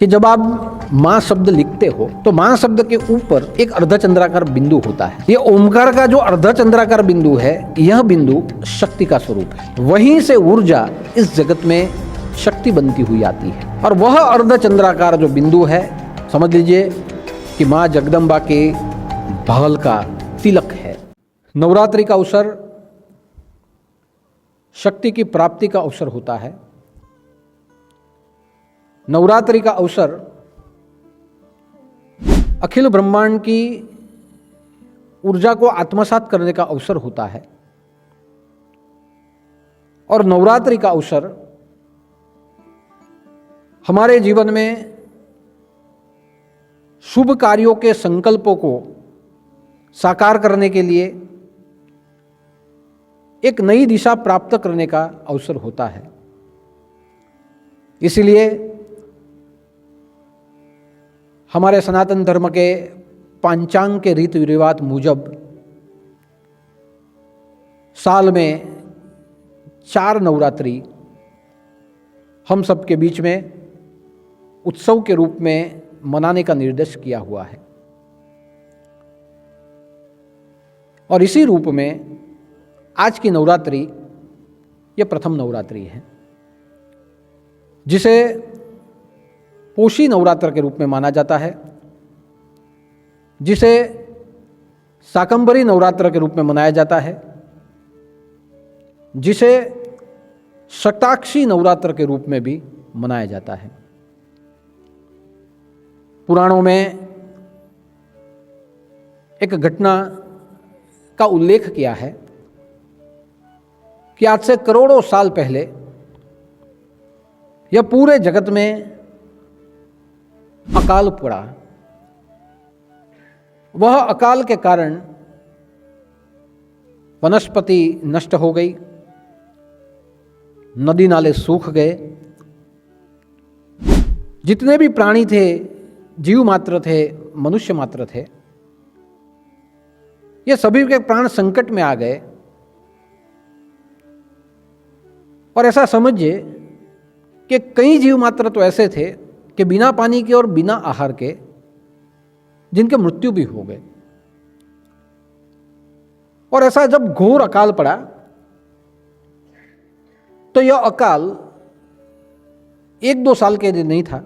कि जब आप मां शब्द लिखते हो तो मां शब्द के ऊपर एक अर्धचंद्राकार बिंदु होता है। ये ओमकार का जो अर्धचंद्राकार बिंदु है, यह बिंदु शक्ति का स्वरूप है। वहीं से ऊर्जा इस जगत में शक्ति बनती हुई आती है और वह अर्धचंद्राकार जो बिंदु है, समझ लीजिए कि मां जगदम्बा के भाल का तिलक है। नवरात्रि का अवसर शक्ति की प्राप्ति का अवसर होता है। नवरात्रि का अवसर अखिल ब्रह्मांड की ऊर्जा को आत्मसात करने का अवसर होता है और नवरात्रि का अवसर हमारे जीवन में शुभ कार्यों के संकल्पों को साकार करने के लिए एक नई दिशा प्राप्त करने का अवसर होता है। इसलिए हमारे सनातन धर्म के पांचांग के रीति रिवाज मुजब साल में 4 नवरात्रि हम सबके बीच में उत्सव के रूप में मनाने का निर्देश किया हुआ है और इसी रूप में आज की नवरात्रि ये प्रथम नवरात्रि है, जिसे पोषी नवरात्र के रूप में माना जाता है, जिसे शाकंभरी नवरात्र के रूप में मनाया जाता है, जिसे शताक्षी नवरात्र के रूप में भी मनाया जाता है। पुराणों में एक घटना का उल्लेख किया है कि आज से करोड़ों साल पहले यह पूरे जगत में अकाल पड़ा। वह अकाल के कारण वनस्पति नष्ट हो गई, नदी नाले सूख गए, जितने भी प्राणी थे, जीव मात्र थे, मनुष्य मात्र थे, ये सभी के प्राण संकट में आ गए। और ऐसा समझिए कि कई जीव मात्र तो ऐसे थे कि बिना पानी के और बिना आहार के जिनके मृत्यु भी हो गए। और ऐसा जब घोर अकाल पड़ा तो यह अकाल 1-2 साल के लिए नहीं था,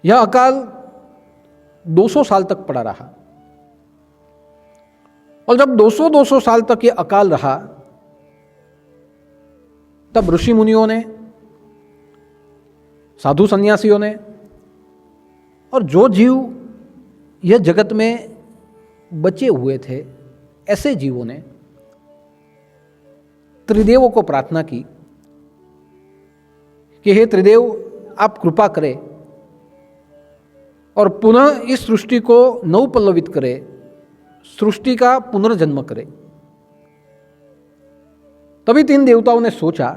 यह अकाल 200 साल तक पड़ा रहा। और जब 200 साल तक यह अकाल रहा, तब ऋषि मुनियों ने, साधु सन्यासियों ने और जो जीव यह जगत में बचे हुए थे, ऐसे जीवों ने त्रिदेवों को प्रार्थना की कि हे त्रिदेव, आप कृपा करें और पुनः इस सृष्टि को नवपल्लवित करें, सृष्टि का पुनर्जन्म करें। तभी 3 देवताओं ने सोचा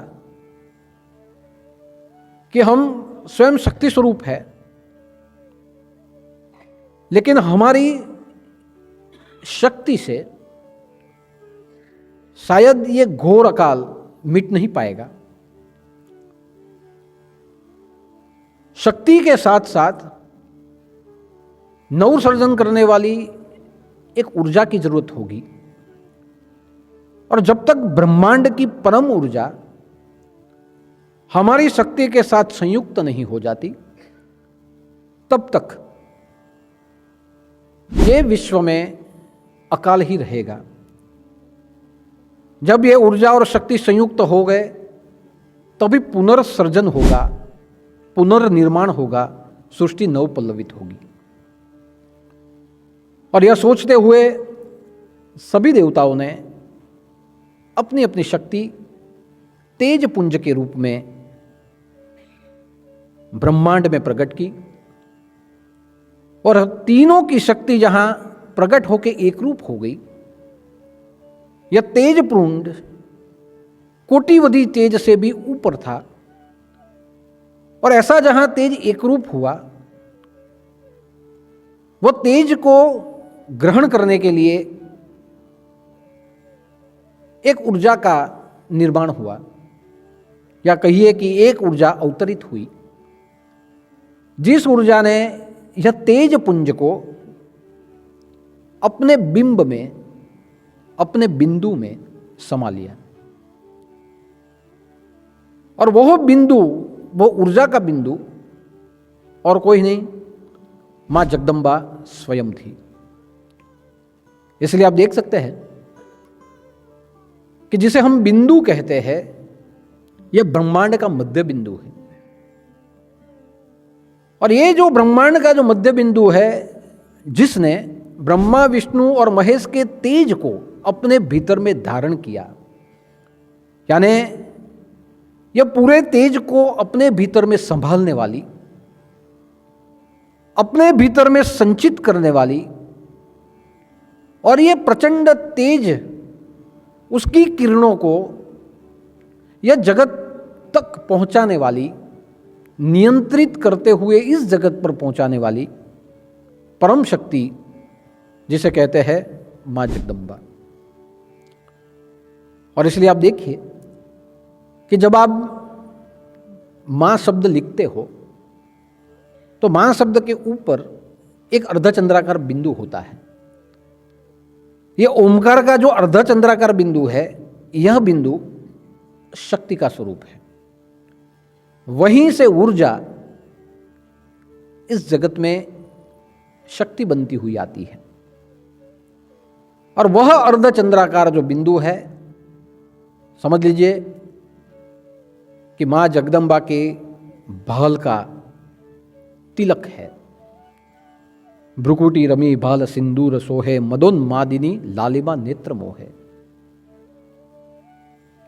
कि हम स्वयं शक्ति स्वरूप है, लेकिन हमारी शक्ति से शायद ये घोर अकाल मिट नहीं पाएगा। शक्ति के साथ साथ नवसर्जन करने वाली एक ऊर्जा की जरूरत होगी और जब तक ब्रह्मांड की परम ऊर्जा हमारी शक्ति के साथ संयुक्त नहीं हो जाती, तब तक ये विश्व में अकाल ही रहेगा। जब ये ऊर्जा और शक्ति संयुक्त हो गए तभी पुनर्सर्जन होगा, पुनर्निर्माण होगा, सृष्टि नवपल्लवित होगी। और यह सोचते हुए सभी देवताओं ने अपनी अपनी शक्ति तेज पुंज के रूप में ब्रह्मांड में प्रकट की और तीनों की शक्ति जहां प्रकट होकर एक रूप हो गई, यह तेज पुंज कोटिवधि तेज से भी ऊपर था। और ऐसा जहां तेज एक रूप हुआ, वह तेज को ग्रहण करने के लिए एक ऊर्जा का निर्माण हुआ, या कहिए कि एक ऊर्जा अवतरित हुई जिस ऊर्जा ने यह तेज पुंज को अपने बिंब में, अपने बिंदु में समा लिया, और वह बिंदु, वो ऊर्जा का बिंदु और कोई नहीं, मां जगदम्बा स्वयं थी। इसलिए आप देख सकते हैं कि जिसे हम बिंदु कहते हैं, यह ब्रह्मांड का मध्य बिंदु है। और ये जो ब्रह्मांड का जो मध्य बिंदु है, जिसने ब्रह्मा, विष्णु और महेश के तेज को अपने भीतर में धारण किया, यानी यह पूरे तेज को अपने भीतर में संभालने वाली, अपने भीतर में संचित करने वाली, और ये प्रचंड तेज उसकी किरणों को यह जगत तक पहुंचाने वाली, नियंत्रित करते हुए इस जगत पर पहुंचाने वाली परम शक्ति, जिसे कहते हैं मां जगदम्बा। और इसलिए आप देखिए कि जब आप मां शब्द लिखते हो तो मां शब्द के ऊपर एक अर्धचंद्राकार बिंदु होता है। यह ओमकार का जो अर्धचंद्राकार बिंदु है, यह बिंदु शक्ति का स्वरूप है। वहीं से ऊर्जा इस जगत में शक्ति बनती हुई आती है। और वह अर्धचंद्राकार जो बिंदु है, समझ लीजिए कि मां जगदम्बा के भाल का तिलक है। भ्रुकुटी रमी भाल सिंदूर सोहे, मदोन्मादिनी लालिमा नेत्र मोहे।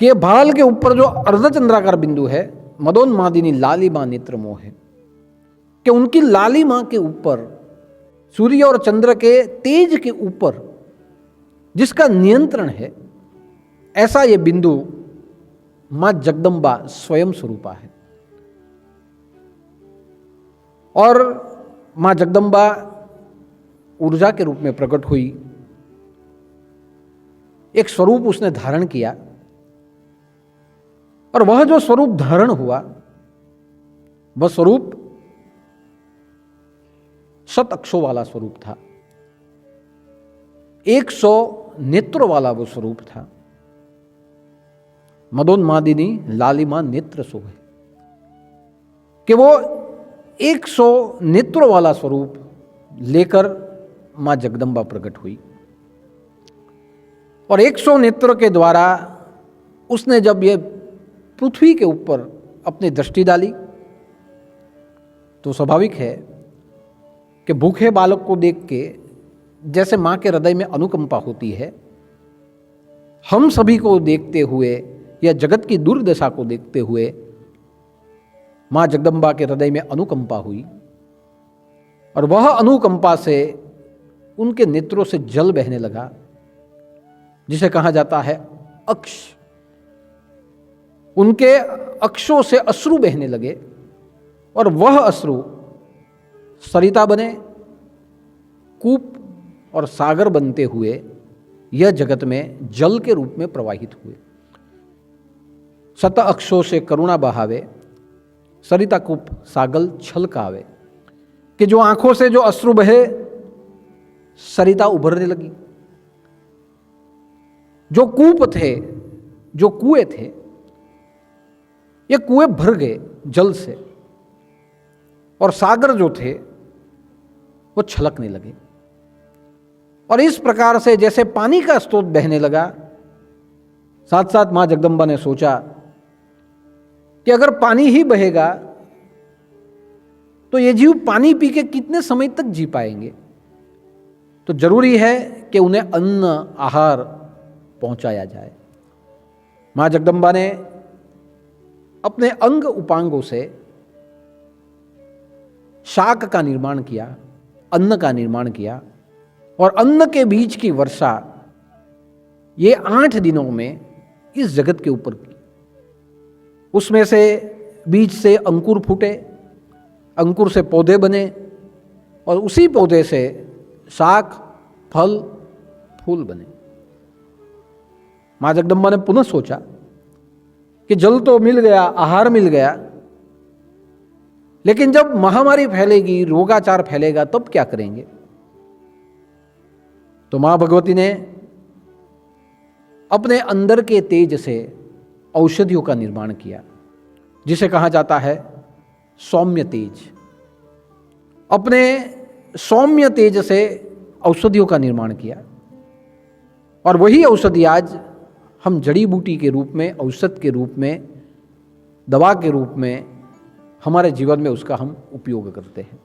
कि भाल के ऊपर जो अर्धचंद्राकार बिंदु है, मदोन्मादिनी लालिमा नेत्र मोहे, कि उनकी लालिमा के ऊपर, सूर्य और चंद्र के तेज के ऊपर जिसका नियंत्रण है, ऐसा ये बिंदु मां जगदम्बा स्वयं स्वरूपा है। और मां जगदम्बा ऊर्जा के रूप में प्रकट हुई, एक स्वरूप उसने धारण किया, और वह जो स्वरूप धारण हुआ, वह स्वरूप 7 अक्षों वाला स्वरूप था। 100 नेत्रों वाला वो स्वरूप था। मदोन्मादिनी लालिमा नेत्र सोहे, कि वो 100 नेत्रों वाला स्वरूप लेकर मां जगदम्बा प्रकट हुई। और 100 नेत्र के द्वारा उसने जब ये पृथ्वी के ऊपर अपनी दृष्टि डाली, तो स्वाभाविक है कि भूखे बालक को देख के जैसे मां के हृदय में अनुकंपा होती है, हम सभी को देखते हुए या जगत की दुर्दशा को देखते हुए मां जगदम्बा के हृदय में अनुकंपा हुई। और वह अनुकंपा से उनके नेत्रों से जल बहने लगा, जिसे कहा जाता है अक्ष। उनके अक्षों से अश्रु बहने लगे, और वह अश्रु सरिता बने, कूप और सागर बनते हुए यह जगत में जल के रूप में प्रवाहित हुए। 7 अक्षों से करुणा बहावे, सरिता कूप सागल छलकावे, कि जो आंखों से जो अश्रु बहे, सरिता उभरने लगी। जो कूप थे, जो कुएं थे, ये कुएं भर गए जल से, और सागर जो थे वो छलकने लगे। और इस प्रकार से जैसे पानी का स्रोत बहने लगा, साथ साथ मां जगदम्बा ने सोचा कि अगर पानी ही बहेगा तो ये जीव पानी पी के कितने समय तक जी पाएंगे। तो जरूरी है कि उन्हें अन्न आहार पहुंचाया जाए। मां जगदम्बा ने अपने अंग उपांगों से शाक का निर्माण किया, अन्न का निर्माण किया, और अन्न के बीज की वर्षा ये 8 दिनों में इस जगत के ऊपर की। उसमें से बीज से अंकुर फूटे, अंकुर से पौधे बने, और उसी पौधे से शाक, फल, फूल बने। मां जगदम्बा ने पुनः सोचा कि जल तो मिल गया, आहार मिल गया, लेकिन जब महामारी फैलेगी, रोगाचार फैलेगा, तब क्या करेंगे? तो मां भगवती ने अपने अंदर के तेज से औषधियों का निर्माण किया, जिसे कहा जाता है सौम्य तेज। अपने सौम्य तेज से औषधियों का निर्माण किया, और वही औषधि आज हम जड़ी बूटी के रूप में, औषध के रूप में, दवा के रूप में हमारे जीवन में उसका हम उपयोग करते हैं।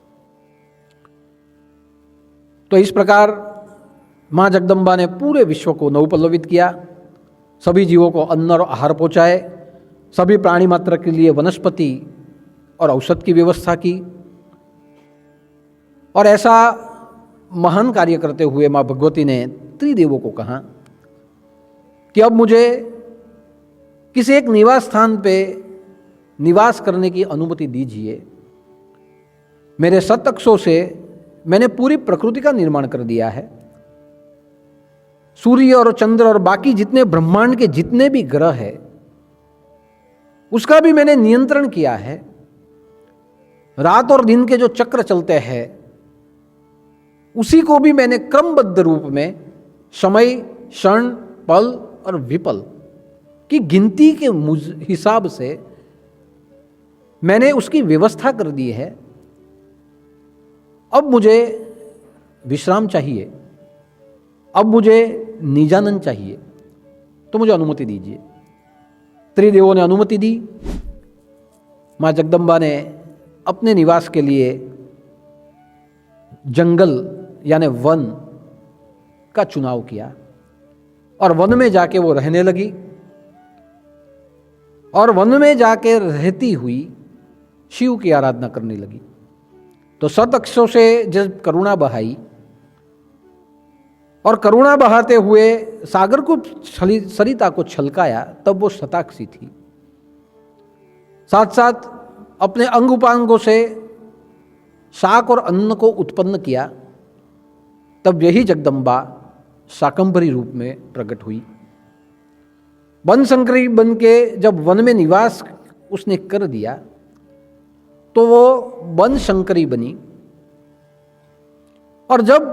तो इस प्रकार मां जगदम्बा ने पूरे विश्व को नवपल्लवित किया, सभी जीवों को अन्न और आहार पहुँचाए, सभी प्राणी मात्र के लिए वनस्पति और औषध की व्यवस्था की। और ऐसा महान कार्य करते हुए मां भगवती ने त्रिदेवों को कहा कि अब मुझे किसी एक निवास स्थान पे निवास करने की अनुमति दीजिए। मेरे सतअक्षों से मैंने पूरी प्रकृति का निर्माण कर दिया है। सूर्य और चंद्र और बाकी जितने ब्रह्मांड के जितने भी ग्रह हैं, उसका भी मैंने नियंत्रण किया है। रात और दिन के जो चक्र चलते हैं, उसी को भी मैंने क्रमबद्ध रूप में समय, क्षण, पल और विपल की गिनती के हिसाब से मैंने उसकी व्यवस्था कर दी है। अब मुझे विश्राम चाहिए, अब मुझे निजानंद चाहिए, तो मुझे अनुमति दीजिए। त्रिदेवों ने अनुमति दी। मां जगदम्बा ने अपने निवास के लिए जंगल यानी वन का चुनाव किया, और वन में जाके वो रहने लगी। और वन में जाके रहती हुई शिव की आराधना करने लगी। तो सतअक्षों से जब करुणा बहाई, और करुणा बहाते हुए सागर को सरिता को छलकाया, तब वो शताक्षी थी। साथ साथ अपने अंग उपांगों से शाक और अन्न को उत्पन्न किया, तब यही जगदम्बा शाकंभरी रूप में प्रकट हुई। वन शंकरी बन के जब वन में निवास उसने कर दिया, तो वो वन शंकरी बनी। और जब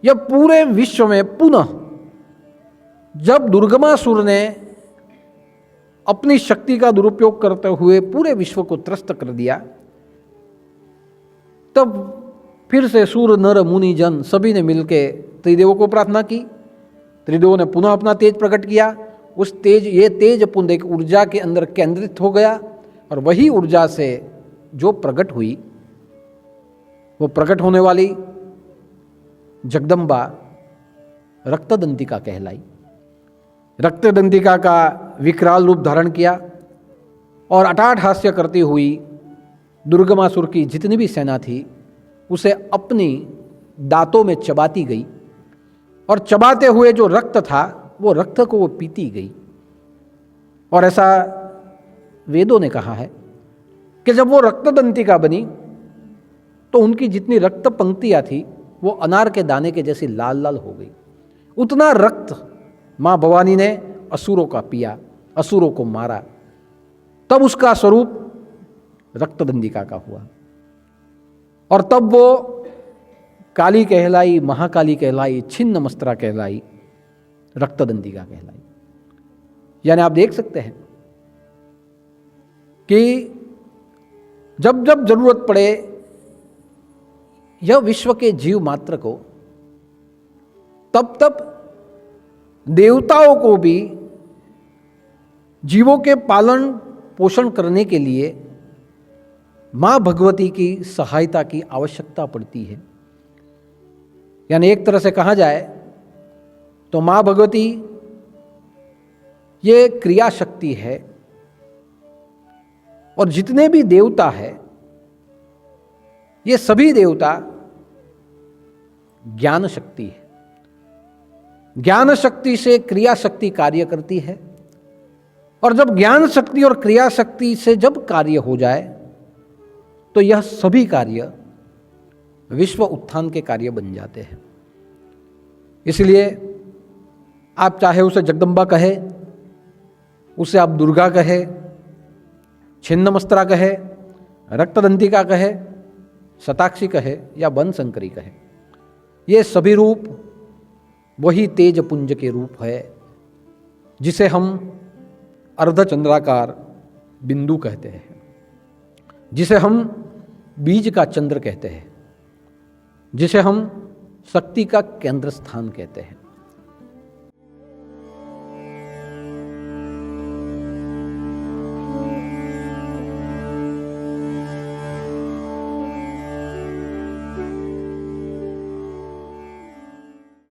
यह पूरे विश्व में पुनः जब दुर्गमासुर ने अपनी शक्ति का दुरुपयोग करते हुए पूरे विश्व को त्रस्त कर दिया, तब फिर से सूर, नर, मुनि, जन सभी ने मिलकर त्रिदेवों को प्रार्थना की। त्रिदेवों ने पुनः अपना तेज प्रकट किया। उस तेज, ये तेज पुनः एक ऊर्जा के अंदर केंद्रित हो गया, और वही ऊर्जा से जो प्रकट हुई, वो प्रकट होने वाली जगदम्बा रक्तदंतिका कहलाई। रक्तदंतिका का विकराल रूप धारण किया, और अटाट हास्य करती हुई दुर्गमासुर की जितनी भी सेना थी, उसे अपनी दांतों में चबाती गई, और चबाते हुए जो रक्त था, वो रक्त को वो पीती गई। और ऐसा वेदों ने कहा है कि जब वो रक्तदंतिका बनी, तो उनकी जितनी रक्त पंक्तियां थी, वो अनार के दाने के जैसी लाल लाल हो गई। उतना रक्त मां भवानी ने असुरों का पिया, असुरों को मारा, तब उसका स्वरूप रक्तदंतिका का हुआ। और तब वो काली कहलाई, महाकाली कहलाई, छिन्न मस्त्रा कहलाई, रक्तदंतिका कहलाई। यानी आप देख सकते हैं कि जब जब जरूरत पड़े, यह विश्व के जीव मात्र को, तब तब देवताओं को भी जीवों के पालन पोषण करने के लिए मां भगवती की सहायता की आवश्यकता पड़ती है। यानी एक तरह से कहा जाए तो मां भगवती ये क्रिया शक्ति है, और जितने भी देवता है, ये सभी देवता ज्ञान शक्ति है। ज्ञान शक्ति से क्रिया शक्ति कार्य करती है, और जब ज्ञान शक्ति और क्रिया शक्ति से जब कार्य हो जाए, तो यह सभी कार्य विश्व उत्थान के कार्य बन जाते हैं। इसलिए आप चाहे उसे जगदम्बा कहे, उसे आप दुर्गा कहे, छिन्नमस्त्रा कहे, रक्तदंती का कहे, शताक्षी कहे या बनशंकरी कहे, ये सभी रूप वही तेज पुंज के रूप है जिसे हम अर्धचंद्राकार बिंदु कहते हैं, जिसे हम बीज का चंद्र कहते हैं, जिसे हम शक्ति का केंद्र स्थान कहते हैं।